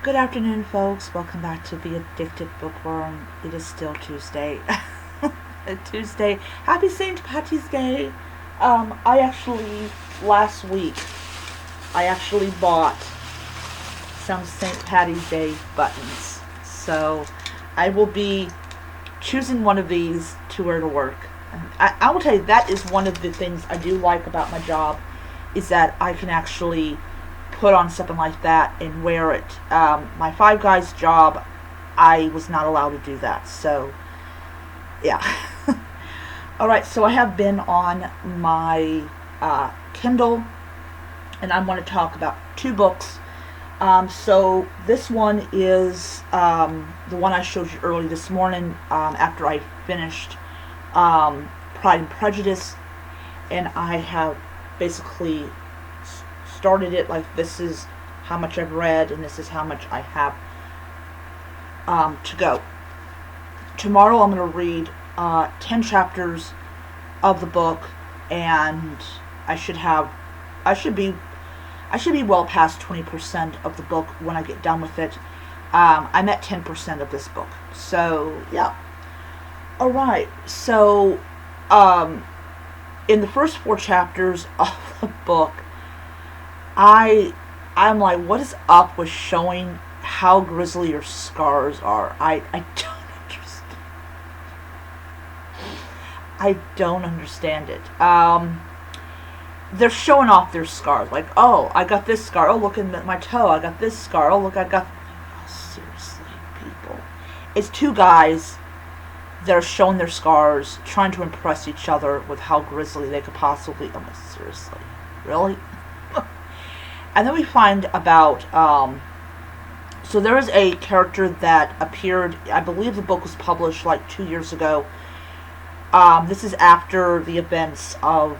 Good afternoon, folks. Welcome back to The Addicted Bookworm. It is still Tuesday. Tuesday. Happy St. Patty's Day. Last week, I actually bought some St. Patty's Day buttons. So, I will be choosing one of these to wear to work. I will tell you, that is one of the things I do like about my job, is that I can actually put on something like that and wear it. My Five Guys job, I was not allowed to do that. So, yeah. Alright, so I have been on my Kindle, and I'm going to talk about two books. So this one is the one I showed you early this morning after I finished Pride and Prejudice, and I have basically started it like this is how much I've read and this is how much I have to go. Tomorrow I'm going to read 10 chapters of the book, and I should be well past 20% of the book when I get done with it. I'm at 10% of this book. So, yeah. Alright, so in the first 4 chapters of the book, I'm like, what is up with showing how grisly your scars are? I don't understand. I don't understand it. They're showing off their scars. Like, oh, I got this scar. Oh, look at my toe. I got this scar. Oh, look, I got... Oh, seriously, people. It's two guys that are showing their scars, trying to impress each other with how grisly they could possibly... Oh, seriously. Really? And then we find about, so there is a character that appeared, I believe the book was published like 2 years ago. This is after the events of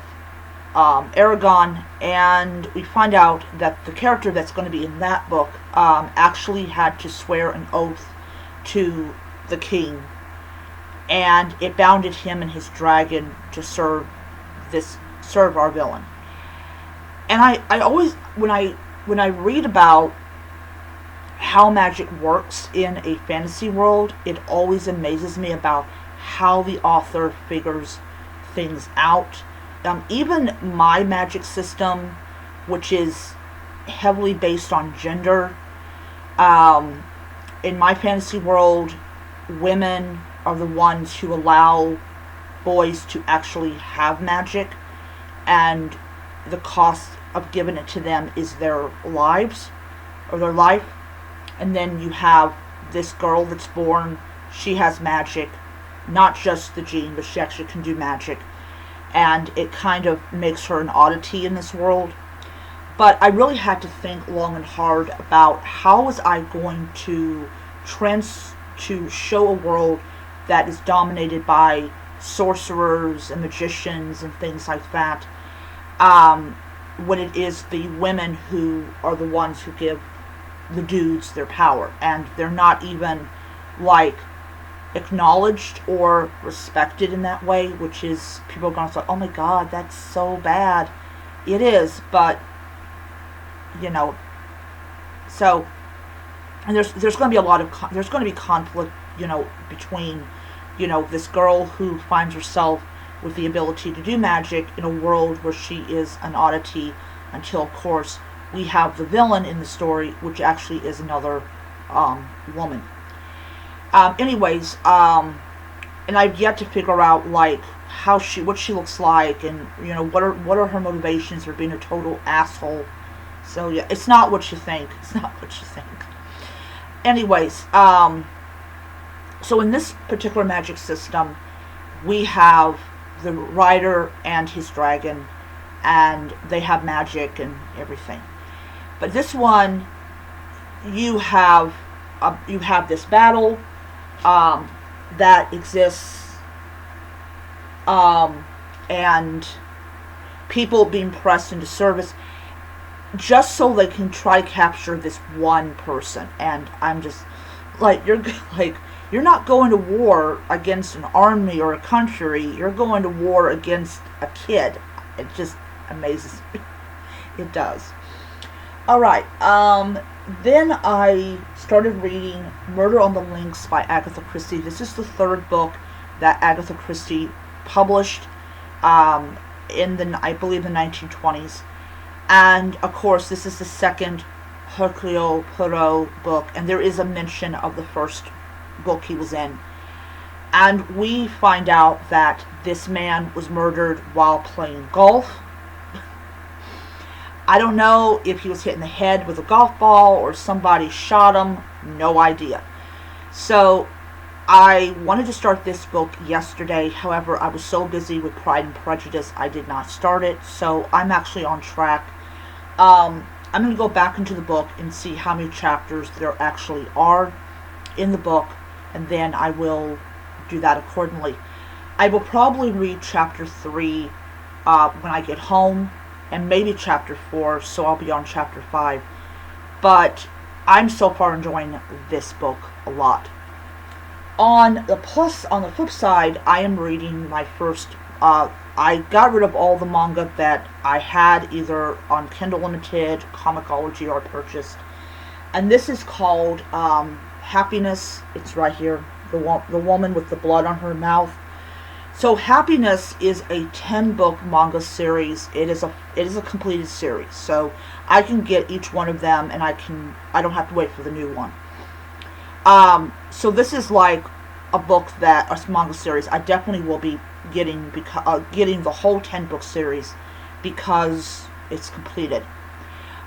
Aragon, and we find out that the character that's going to be in that book actually had to swear an oath to the king, and it bounded him and his dragon to serve our villain. And I always, when I read about how magic works in a fantasy world, it always amazes me about how the author figures things out. Even my magic system, which is heavily based on gender, in my fantasy world, women are the ones who allow boys to actually have magic, and the cost of giving it to them is their lives, or their life. And then you have this girl that's born, she has magic, not just the gene, but she actually can do magic, and it kind of makes her an oddity in this world. But I really had to think long and hard about how was I going to show a world that is dominated by sorcerers and magicians and things like that, when it is the women who are the ones who give the dudes their power, and they're not even like acknowledged or respected in that way, which is, people are going to say, oh my god, that's so bad. It is, but so, and there's going to be there's going to be conflict, between this girl who finds herself with the ability to do magic in a world where she is an oddity, until, of course, we have the villain in the story, which actually is another woman. Anyways, and I've yet to figure out like what she looks like, and what are her motivations for being a total asshole. So yeah, it's not what you think. It's not what you think. Anyways, so in this particular magic system, we have the writer and his dragon, and they have magic and everything. But this one, you have this battle that exists, and people being pressed into service just so they can try to capture this one person. And I'm just like, you're not going to war against an army or a country. You're going to war against a kid. It just amazes me. It does. Alright, Then I started reading Murder on the Links by Agatha Christie. This is the third book that Agatha Christie published um, in the, I believe, the 1920s. And of course, this is the second Hercule Poirot book, and there is a mention of the first book he was in. And we find out that this man was murdered while playing golf. I don't know if he was hit in the head with a golf ball or somebody shot him. No idea. So I wanted to start this book yesterday. However, I was so busy with Pride and Prejudice, I did not start it. So I'm actually on track. I'm going to go back into the book and see how many chapters there actually are in the book, and then I will do that accordingly. I will probably read chapter 3 when I get home, and maybe chapter 4, so I'll be on chapter 5. But I'm so far enjoying this book a lot. On the flip side, I am reading my first, I got rid of all the manga that I had either on Kindle Unlimited, Comixology, or purchased. And this is called Happiness. It's right here. The woman with the blood on her mouth. So Happiness is a 10-book manga series. It is a completed series. So I can get each one of them, and I don't have to wait for the new one. So this is like a manga series I definitely will be getting the whole 10-book series because it's completed.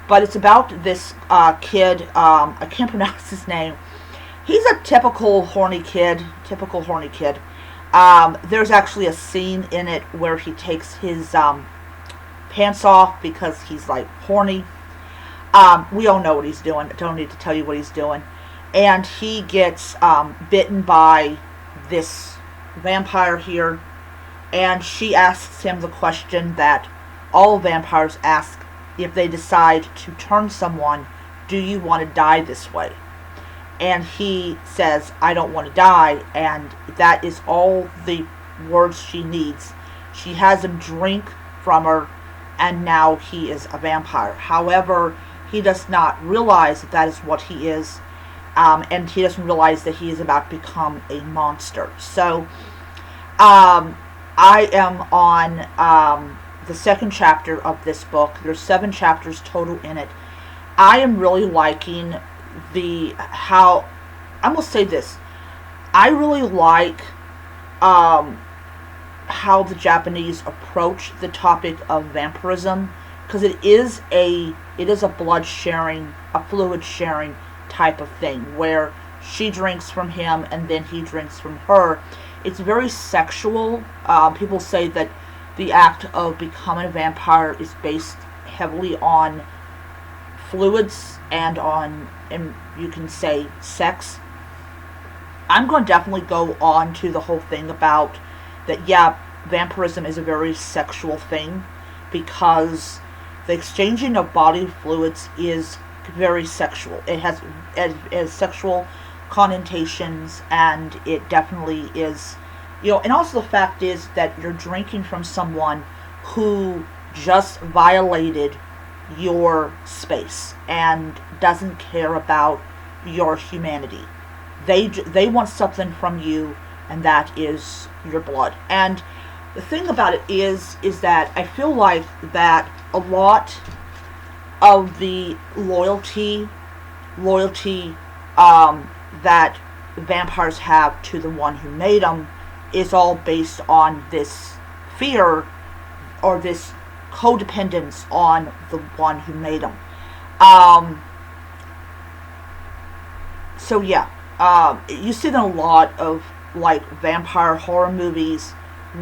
But it's about this kid. I can't pronounce his name. He's a typical horny kid. There's actually a scene in it where he takes his pants off because he's like horny. We all know what he's doing. I don't need to tell you what he's doing. And he gets bitten by this vampire here. And she asks him the question that all vampires ask if they decide to turn someone: do you want to die this way? And he says, I don't want to die. And that is all the words she needs. She has him drink from her, and now he is a vampire. However, he does not realize that is what he is. And he doesn't realize that he is about to become a monster. So, I am on the second chapter of this book. There's 7 chapters total in it. I am really liking I'm going to say this. I really like how the Japanese approach the topic of vampirism, because it is a blood sharing, a fluid sharing type of thing where she drinks from him and then he drinks from her. It's very sexual. People say that the act of becoming a vampire is based heavily on fluids and you can say sex. I'm going to definitely go on to the whole thing about that. Yeah, vampirism is a very sexual thing because the exchanging of bodily fluids is very sexual. It has sexual connotations, and it definitely is, and also the fact is that you're drinking from someone who just violated your space and doesn't care about your humanity. They want something from you, and that is your blood. And the thing about it is that I feel like that a lot of the loyalty that vampires have to the one who made them is all based on this fear or this codependence on the one who made them. So yeah, you see that a lot of like vampire horror movies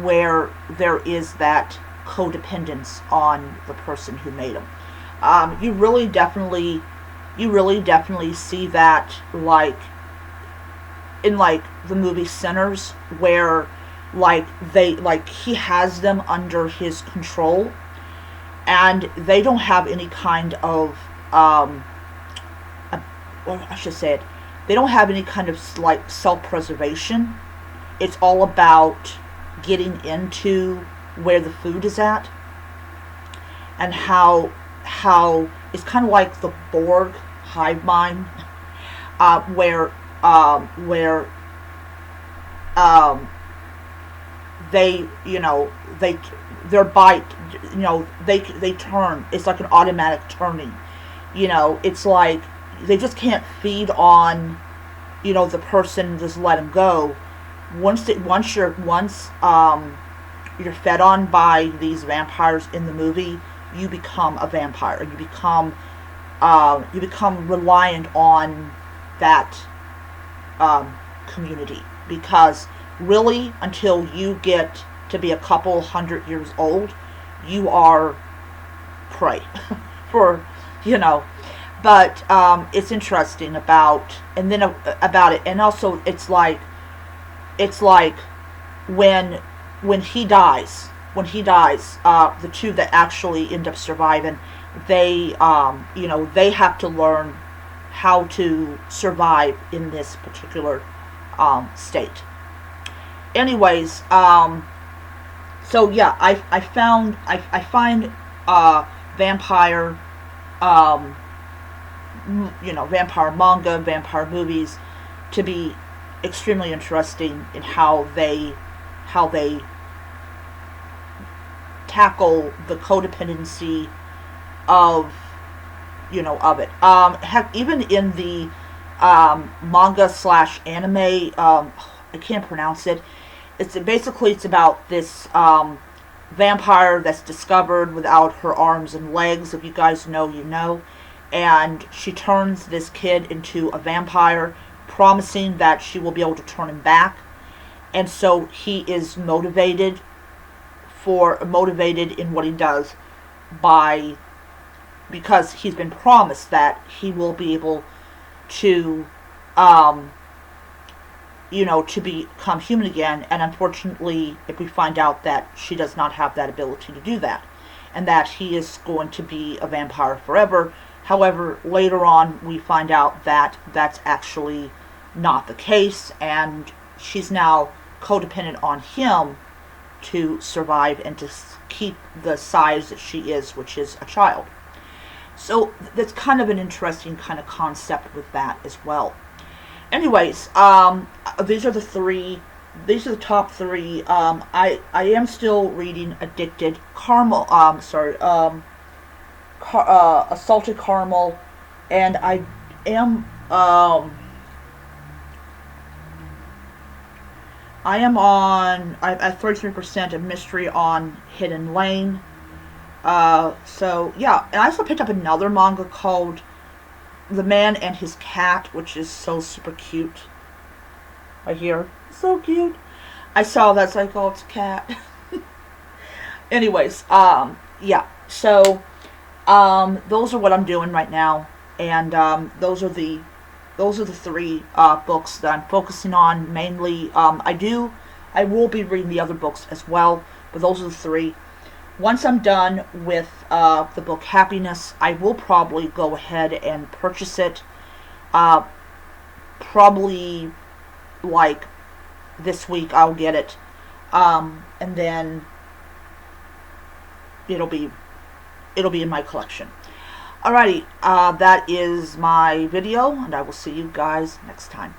where there is that codependence on the person who made them. You really definitely see that like in like the movie Sinners, where he has them under his control, and they don't have any kind of they don't have any kind of like self-preservation. It's all about getting into where the food is at, and how it's kind of like the Borg hive mind, where they, their bite, they turn. It's like an automatic turning. It's like they just can't feed on, the person, just let them go. Once you're fed on by these vampires in the movie, you become a vampire. You become reliant on that community, because really, until you get to be a couple 100 years old, you are prey for, but it's interesting about it. And also it's like when he dies, the two that actually end up surviving, they they have to learn how to survive in this particular state. Anyways, so yeah, I find vampire vampire manga, vampire movies to be extremely interesting in how they tackle the codependency of it. Heck, even in the manga slash anime, I can't pronounce it. It's about this vampire that's discovered without her arms and legs. If you guys know, you know. And she turns this kid into a vampire, promising that she will be able to turn him back. And so he is motivated in what he does because he's been promised that he will be able to to become human again. And unfortunately, if we find out that she does not have that ability to do that, and that he is going to be a vampire forever. However, later on we find out that that's actually not the case, and she's now codependent on him to survive and to keep the size that she is, which is a child. So that's kind of an interesting kind of concept with that as well. Anyways, these are the top three. I am still reading Addicted Caramel. Assaulted Caramel, and I am on. I'm at 33% of Mystery on Hidden Lane. So yeah, and I also picked up another manga called The Man and His Cat, which is so super cute. Right here, so cute. I saw that's like, oh, it's a cat. Anyways, yeah. So, those are what I'm doing right now, and those are the three books that I'm focusing on mainly. I will be reading the other books as well, but those are the three. Once I'm done with the book Happiness, I will probably go ahead and purchase it. Probably like this week I'll get it, and then it'll be in my collection. Alrighty, that is my video, and I will see you guys next time.